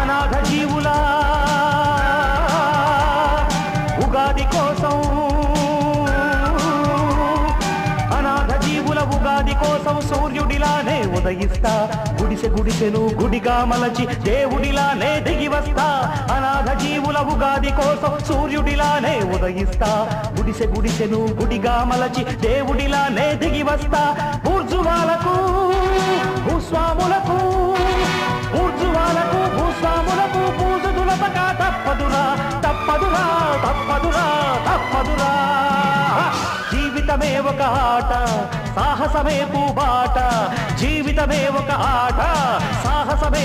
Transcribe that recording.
అనాథ జీవుల ఉగాది కోసం, అనాథ జీవుల ఉగాది కోసం సూర్యుడిలానే ఉదయిస్తా, గుడిసె గుడిసెను గుడిగా మలచి దేవుడిలానే దిగి వస్తా. అనాథ జీవుల ఉగాది కోసం సూర్యుడిలానే ఉదయిస్తా, గుడిసె గుడిసెను గుడిగా మలచి దేవుడిలానే దిగి వస్తా. ఊర్జువాలకు భూస్వాములకు, ఊర్జువాలకు భూస్వాములకు పూజ దులపక తప్పదురా, తప్పదురా, తప్పదురా, తప్పదురా. జీవితమే ఒక ఆట, సాహసమే పూబాట. జీవితమే ఒక ఆట, సాహసమే